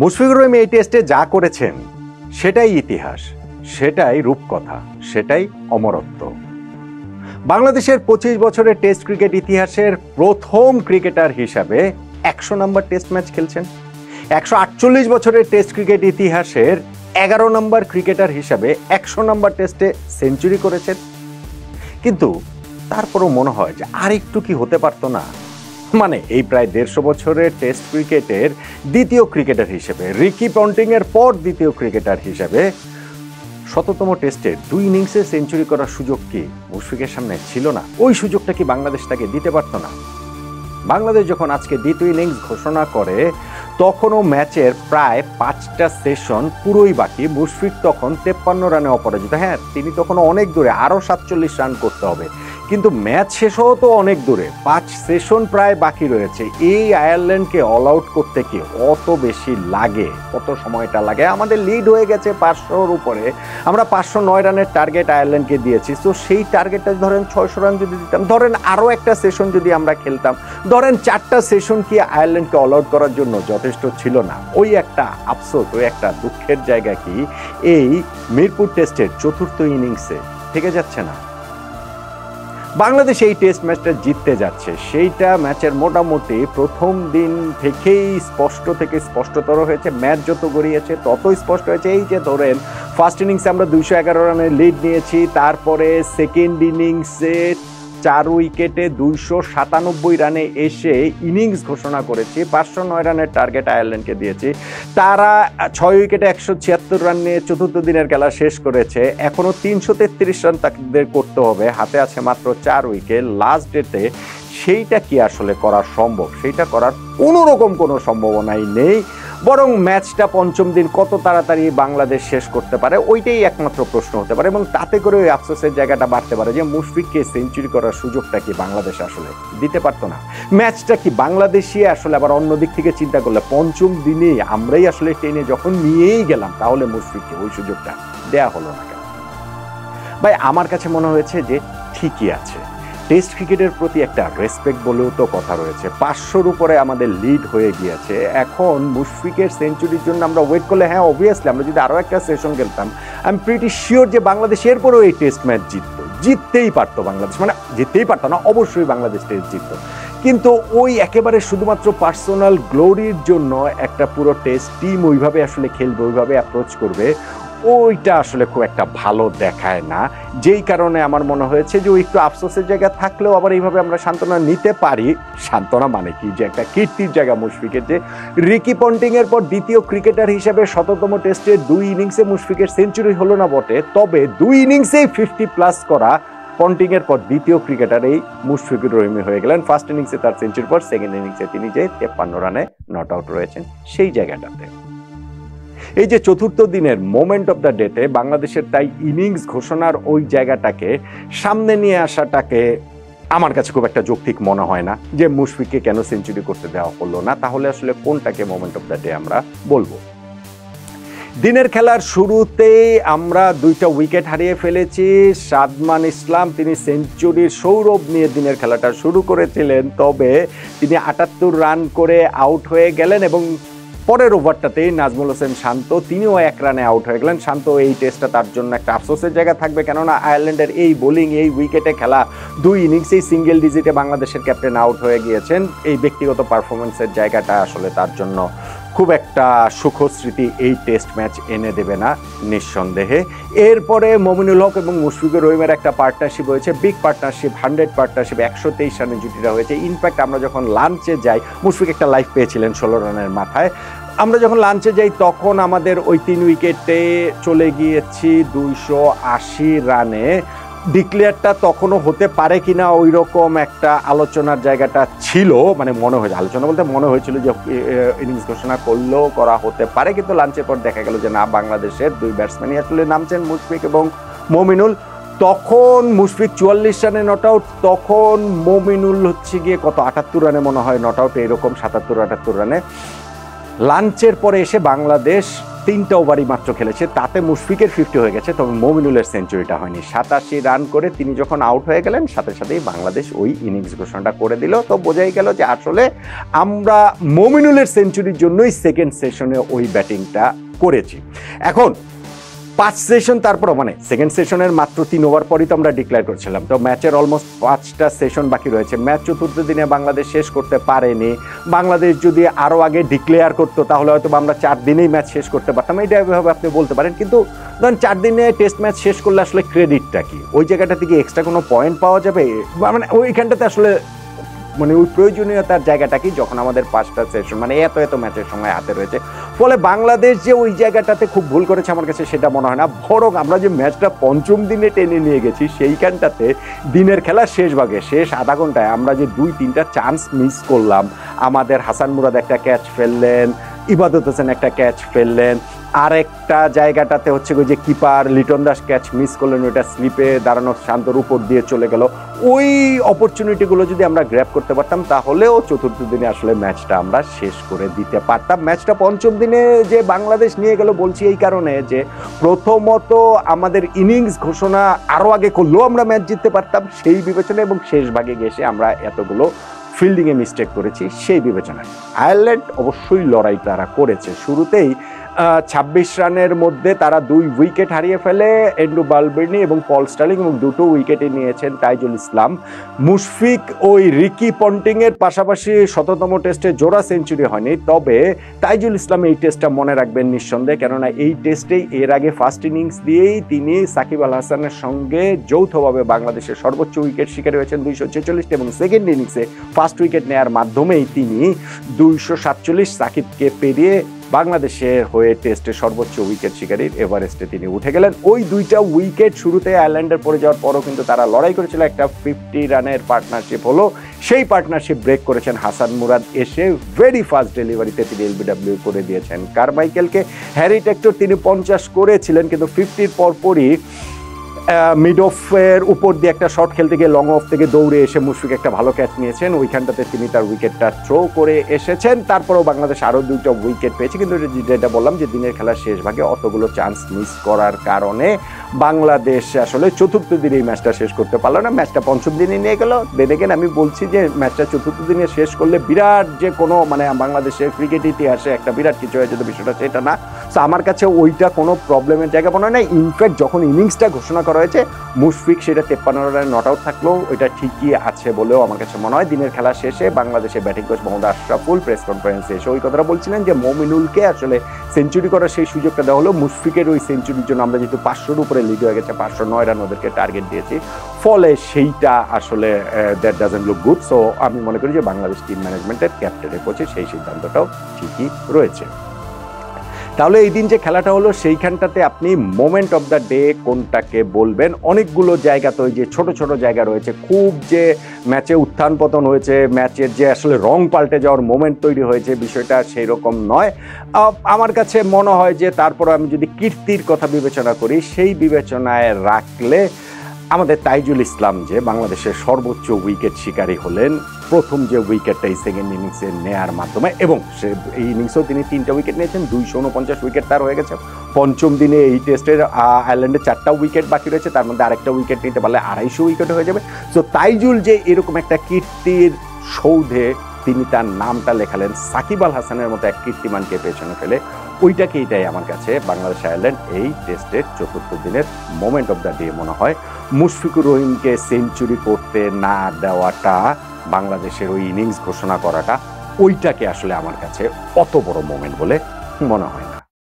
মুশফিকুর রহিম এই টেস্টে যা করেছেন সেটাই ইতিহাস, সেটাই রূপকথা, সেটাই অমরত্ব। বাংলাদেশের 25 বছরের টেস্ট ক্রিকেট ইতিহাসের প্রথম ক্রিকেটার হিসাবে 100 নম্বর টেস্ট ম্যাচ খেলছেন। 148 বছরের টেস্ট ক্রিকেট ইতিহাসের 11 নম্বর ক্রিকেটার হিসাবে 100 নম্বর টেস্টে সেঞ্চুরি করেছেন। কিন্তু তারপরও মনে হয় যে আর একটু কি হতে পারতো না। মানে এই প্রায় 150 বছরের টেস্ট ক্রিকেটের দ্বিতীয় ক্রিকেটার হিসেবে, রিকি পন্টিং এর পর দ্বিতীয় ক্রিকেটার হিসেবে 100তম টেস্টের 2 ইনিংসে সেঞ্চুরি করার সুযোগ কি মুশফিকের সামনে ছিল না? ওই সুযোগটা কি বাংলাদেশ তাকে দিতে পারতো না? বাংলাদেশ যখন আজকে দ্বিতীয় ইনিংস ঘোষণা করে তখনও ম্যাচের প্রায় 5টা সেশন পুরোই বাকি। মুশফিক তখন 53 রানে অপরাজিত। হ্যাঁ, তিনি তখন অনেক দূরে, আরো 47 রান করতে হবে, কিন্তু ম্যাচ শেষ হওয়া তো অনেক দূরে, 5 সেশন প্রায় বাকি রয়েছে। এই আয়ারল্যান্ডকে অল আউট করতে কি অত বেশি লাগে? কত সময়টা লাগে? আমাদের লিড হয়ে গেছে 500-র উপরে, আমরা 509 রানের টার্গেট আয়ারল্যান্ডকে দিয়েছি। তো সেই টার্গেটটা ধরেন 600 রান যদি দিতাম, ধরেন আরো একটা সেশন যদি আমরা খেলতাম, ধরেন 4টা সেশন কি আয়ারল্যান্ডকে অল আউট করার জন্য যথেষ্ট ছিল না? ওই একটা আফসোস, ওই একটা দুঃখের জায়গা কি এই মিরপুর টেস্টের 4র্থ ইনিংসে থেকে যাচ্ছে না? বাংলাদেশ এই টেস্ট ম্যাচটা জিততে যাচ্ছে, সেইটা ম্যাচের মোটামুটি প্রথম দিন থেকেই স্পষ্ট থেকে স্পষ্টতর হয়েছে। ম্যাচ যত গড়িয়েছে তত স্পষ্ট হয়েছে। এই যে ধরেন ফার্স্ট ইনিংসে আমরা 211 রানের লিড নিয়েছি, তারপরে সেকেন্ড ইনিংসে 4 উইকেটে 297 রানে এসে ইনিংস ঘোষণা করেছি। 509 রানের টার্গেট আয়ারল্যান্ডকে দিয়েছি, তারা 6 উইকেটে 176 রান নিয়ে 4র্থ দিনের খেলা শেষ করেছে। এখনো 333 রান তাদের করতে হবে, হাতে আছে মাত্র 4 উইকেট লাস্ট ডেতে। সেইটা কি আসলে করা সম্ভব? সেইটা করার কোনো রকম কোনো সম্ভাবনাই নেই। বরং ম্যাচটা পঞ্চম দিন কত তাড়াতাড়ি বাংলাদেশ শেষ করতে পারে, ওইটাই একমাত্র প্রশ্ন হতে পারে। এবং তাতে করে ওই আফসোসের জায়গাটা বাড়তে পারে যে মুশফিককে সেঞ্চুরি করার সুযোগটা কি বাংলাদেশ আসলে দিতে পারতো না? ম্যাচটা কি বাংলাদেশই আসলে, আবার অন্য দিক থেকে চিন্তা করলে পঞ্চম দিনে আমরাই আসলে টেনে যখন নিয়েই গেলাম, তাহলে মুশফিককে ওই সুযোগটা দেয়া হলো না কেন? ভাই, আমার কাছে মনে হয়েছে যে ঠিকই আছে, টেস্ট ক্রিকেটের প্রতি একটা রেসপেক্ট বলেও তো কথা রয়েছে। 500-র উপরে আমাদের লিড হয়ে গিয়েছে। এখন মুশফিকের সেঞ্চুরির জন্য আমরা ওয়েট করলে, হ্যাঁ অবভিয়াসলি আমরা যদি আরও একটা সেশন খেলতাম, আই এম প্রিটি শিওর যে বাংলাদেশ এরপরেও এই টেস্ট ম্যাচ জিততেই পারতো বাংলাদেশ। মানে জিততেই পারতো না, অবশ্যই বাংলাদেশ টেস্ট জিততো, কিন্তু ওই একেবারে শুধুমাত্র পার্সোনাল গ্লোরির জন্য একটা পুরো টেস্ট টিম ওইভাবে আসলে খেলবে, ওইভাবে অ্যাপ্রোচ করবে, ওইটা আসলে খুব একটা ভালো দেখায় না। যেই কারণে আমার মনে হয়েছে যে ওই একটু আফসোসের জায়গা থাকলেও আবার এইভাবে আমরা সান্ত্বনা নিতে পারি। সান্ত্বনা মানে কি, যে একটা কীর্তির জায়গা মুশফিকের, যে রিকি পন্টিং এর পর দ্বিতীয় ক্রিকেটার হিসেবে 100তম টেস্টের 2 ইনিংসে মুশফিকের সেঞ্চুরি হলো না বটে, তবে 2 ইনিংসেই 50+ করা পন্টিং এর পর দ্বিতীয় ক্রিকেটার এই মুশফিকুর রহিম হয়ে গেলেন। ফার্স্ট ইনিংসে তার সেঞ্চুরির পর সেকেন্ড ইনিংসে তিনি যে 53 রানে নট আউট রয়েছেন সেই জায়গাটাতে। এই যে 4র্থ দিনের মোমেন্ট অফ দ্য ডেতে বাংলাদেশের তাই ইনিংস ঘোষণার ওই জায়গাটাকে সামনে নিয়ে আসাটাকে আমার কাছে খুব একটা যৌক্তিক মনে হয় না, যে মুশফিককে কেন সেঞ্চুরি করতে দেওয়া হলো না। তাহলে আসলে কোনটাকে মোমেন্ট অফ দ্য ডে আমরা বলবো? দিনের খেলার শুরুতেই আমরা 2টা উইকেট হারিয়ে ফেলেছি। সাদমান ইসলাম তিনি সেঞ্চুরির সৌরভ নিয়ে দিনের খেলাটা শুরু করেছিলেন, তবে তিনি 78 রান করে আউট হয়ে গেলেন এবং পরের ওভারটাতেই নাজমুল হোসেন শান্ত তিনিও 1 রানে আউট হয়ে গেলেন। শান্ত এই টেস্টটা তার জন্য একটা আফসোসের জায়গা থাকবে, কেননা আয়ারল্যান্ডের এই বোলিং, এই উইকেটে খেলা 2 ইনিংসেই সিঙ্গেল ডিজিটে বাংলাদেশের ক্যাপ্টেন আউট হয়ে গিয়েছেন। এই ব্যক্তিগত পারফরমেন্সের জায়গাটা আসলে তার জন্য খুব একটা সুখস্মৃতি এই টেস্ট ম্যাচ এনে দেবে না নিঃসন্দেহে। এরপরে মমিনুল হক এবং মুশফিকুর রহিমের একটা পার্টনারশিপ হয়েছে, বিগ পার্টনারশিপ, 100 পার্টনারশিপ, 123 রানের জুটিটা হয়েছে। ইনফ্যাক্ট আমরা যখন লাঞ্চে যাই, মুশফিক একটা লাইফ পেয়েছিলেন 16 রানের মাথায়। আমরা যখন লাঞ্চে যাই তখন আমাদের ওই 3 উইকেটে চলে গিয়েছি 280 রানে। ডিক্লেয়ারটা তখনও হতে পারে কিনা ওই রকম একটা আলোচনার জায়গাটা ছিল, মানে মনে হয়েছে, আলোচনা বলতে মনে হয়েছিল যে ইনিংস ঘোষণা করলেও করা হতে পারে, কিন্তু লাঞ্চের পর দেখা গেল যে না, বাংলাদেশের 2 ব্যাটসম্যানই আসলে নামছেন, মুশফিক এবং মমিনুল। তখন মুশফিক 44 রানে নট আউট, তখন মমিনুল হচ্ছে গিয়ে কত 78 রানে মনে হয় নট আউট, এরকম 77-78 রানে। লাঞ্চের পরে এসে বাংলাদেশ 3টা ওভারই মাত্র খেলেছে, তাতে মুশফিকের 50 হয়ে গেছে, তবে মমিনুলের সেঞ্চুরিটা হয়নি। 87 রান করে তিনি যখন আউট হয়ে গেলেন, সাথে সাথেই বাংলাদেশ ওই ইনিংস ঘোষণাটা করে দিল। তো বোঝাই গেল যে আসলে আমরা মমিনুলের সেঞ্চুরির জন্যই সেকেন্ড সেশনে ওই ব্যাটিংটা করেছি। এখন 5 সেশন তারপর মানে সেকেন্ড সেশনের মাত্র 3 ওভার পরই তো আমরা ডিক্লেয়ার করেছিলাম, তো ম্যাচের অলমোস্ট 5টা সেশন বাকি রয়েছে। ম্যাচ চতুর্থ দিনে বাংলাদেশ শেষ করতে পারেনি। বাংলাদেশ যদি আরও আগে ডিক্লেয়ার করতো তাহলে হয়তো আমরা 4 দিনেই ম্যাচ শেষ করতে পারতাম, এইটা এভাবে আপনি বলতে পারেন। কিন্তু ধরেন 4 দিনে টেস্ট ম্যাচ শেষ করলে আসলে ক্রেডিটটা কি? ওই জায়গাটা থেকে এক্সট্রা কোনো পয়েন্ট পাওয়া যাবে? মানে ওইখানটাতে আসলে মানে ওই প্রয়োজনীয়তার জায়গাটা কি, যখন আমাদের 5টা সেশন মানে এত ম্যাচের সময় হাতে রয়েছে। ফলে বাংলাদেশ যে ওই জায়গাটাতে খুব ভুল করেছে আমার কাছে সেটা মনে হয় না, বরং আমরা যে ম্যাচটা পঞ্চম দিনে টেনে নিয়ে গেছি সেইখানটাতে দিনের খেলার শেষ ভাগে শেষ আধা ঘন্টায় আমরা যে 2-3টা চান্স মিস করলাম। আমাদের হাসান মুরাদ একটা ক্যাচ ফেললেন, ইবাদত হোসেন একটা ক্যাচ ফেললেন, আরেকটা জায়গাটাতে হচ্ছে ওই যে keeper Liton Das catch miss করলেন, ওইটা স্লিপে দাঁড়ানো শান্তর উপর দিয়ে চলে গেল। ওই অপরচুনিটিগুলো যদি আমরা গ্র্যাব করতে পারতাম তাহলেও চতুর্থ দিনে আসলে ম্যাচটা আমরা শেষ করে দিতে পারতাম। ম্যাচটা পঞ্চম দিনে যে বাংলাদেশ নিয়ে গেল বলছি এই কারণে যে প্রথমত আমাদের ইনিংস ঘোষণা আরও আগে করলেও আমরা ম্যাচ জিততে পারতাম সেই বিবেচনা, এবং শেষ ভাগে গেছে আমরা এতগুলো ফিল্ডিংয়ে মিস্টেক করেছি সেই বিবেচনায়। আয়ারল্যান্ড অবশ্যই লড়াই তারা করেছে, শুরুতেই 26 রানের মধ্যে তারা 2 উইকেট হারিয়ে ফেলে, এন্ড্রু বালবের্নি এবং পল স্টার্লিং, এবং 2টো উইকেটে নিয়েছেন তাইজুল ইসলাম। মুশফিক ওই রিকি পন্টিংয়ের পাশাপাশি ১৭তম টেস্টে জোড়া সেঞ্চুরি হয়নি, তবে তাইজুল ইসলাম এই টেস্টটা মনে রাখবেন নিঃসন্দেহে, কেননা এই টেস্টেই এর আগে ফার্স্ট ইনিংস দিয়েই তিনি সাকিব আল হাসানের সঙ্গে যৌথভাবে বাংলাদেশের সর্বোচ্চ উইকেট শিকারী হয়েছেন 246, এবং সেকেন্ড ইনিংসে ফার্স্ট উইকেট নেওয়ার মাধ্যমেই তিনি 247 সাকিবকে পেরিয়ে বাংলাদেশের হয়ে টেস্টে সর্বোচ্চ উইকেট শিকারীর এভারেস্টে তিনি উঠে গেলেন। ওই 2টা উইকেট শুরুতে আয়ারল্যান্ডের পড়ে যাওয়ার পরও কিন্তু তারা লড়াই করেছিল, একটা 50 রানের পার্টনারশিপ হলো, সেই পার্টনারশিপ ব্রেক করেছেন হাসান মুরাদ এসে ভেরি ফাস্ট ডেলিভারিতে তিনি এলবিডব্লিউ করে দিয়েছেন কারমাইকেলকে। হ্যারি টেক্টর তিনি 50 করেছিলেন, কিন্তু 50-র পরপরই মিড অফের উপর দিয়ে একটা শট খেলতে গিয়ে লং অফ থেকে দৌড়ে এসে মুশফিক একটা ভালো ক্যাচ নিয়েছেন, ওইখানটাতে তিনি তার উইকেটটা থ্রো করে এসেছেন। তারপরেও বাংলাদেশ আরও 2টা উইকেট পেয়েছে, কিন্তু যেটা বললাম যে দিনের খেলার শেষ ভাগে অতগুলো চান্স মিস করার কারণে বাংলাদেশ আসলে চতুর্থ দিনে এই ম্যাচটা শেষ করতে পারলো না, ম্যাচটা পঞ্চম দিনে নিয়ে গেল। দেখেন আমি বলছি যে ম্যাচটা চতুর্থ দিনে শেষ করলে বিরাট যে কোনো মানে বাংলাদেশের ক্রিকেট ইতিহাসে একটা বিরাট কিছু হয়ে যেত, বিষয়টা সেটা না। সো আমার কাছে ওইটা কোনো প্রবলেমের জায়গা মনে হয় না। ইনফ্যাক্ট যখন ইনিংসটা ঘোষণা করা হয়েছে মুশফিক সেটা 53 রানে নট আউট থাকলেও ওইটা ঠিকই আছে বলেও আমার কাছে মনে হয়। দিনের খেলা শেষে বাংলাদেশের batting coach Mohammad Ashraful press কনফারেন্সে এসে ওই কথাটা বলছিলেন যে মমিনুলকে আসলে সেঞ্চুরি করার সেই সুযোগটা দেওয়া হলো, মুশফিকের ওই সেঞ্চুরির জন্য আমরা যেহেতু 500-র উপরে লিড হয়ে গেছে, 509 রান ওদেরকে টার্গেট দিয়েছি, ফলে সেইটা আসলে that doesn't look good. So আমি মনে করি যে বাংলাদেশ টিম ম্যানেজমেন্টের ক্যাপ্টেনের কোচে সেই সিদ্ধান্তটাও ঠিকই রয়েছে। তাহলে এই দিন যে খেলাটা হলো সেইখানটাতে আপনি মোমেন্ট অফ দ্য ডে কোনটাকে বলবেন? অনেকগুলো জায়গা তো ওই যে ছোট ছোট জায়গা রয়েছে, খুব যে ম্যাচে উত্থান পতন হয়েছে, ম্যাচের যে আসলে রং পাল্টে যাওয়ার মোমেন্ট তৈরি হয়েছে বিষয়টা সেই রকম নয়। আমার কাছে মনে হয় যে তারপর আমি যদি কীর্তির কথা বিবেচনা করি, সেই বিবেচনায় রাখলে আমাদের তাইজুল ইসলাম যে বাংলাদেশের সর্বোচ্চ উইকেট শিকারী হলেন, প্রথম যে উইকেটটা এই সেকেন্ড ইনিংসে নেয়ার মাধ্যমে, এবং সে এই ইনিংসেও তিনি 3টা উইকেট নিয়েছেন, 249 উইকেট তার হয়ে গেছে। পঞ্চম দিনে এই টেস্টের আয়ারল্যান্ডে 4টা উইকেট বাকি রয়েছে, তার মধ্যে আরেকটা উইকেট নিতে পারলে 250 উইকেট হয়ে যাবে। সো তাইজুল যে এরকম একটা কীর্তির সৌধে তিনি তার নামটা লেখালেন, সাকিব আল হাসানের মতো এক কীর্তিমানকে পেছনে ফেলে, এটাই আমার কাছে বাংলাদেশ আয়ারল্যান্ড এই টেস্টের চতুর্থ দিনের মোমেন্ট অফ দ্য ডে মনে হয়। মুশফিকুর রহিমকে সেঞ্চুরি করতে না দেওয়াটা, বাংলাদেশের ওই ইনিংস ঘোষণা করাটা, ওইটাকে আসলে আমার কাছে অত বড় মোমেন্ট বলে মনে হয় না।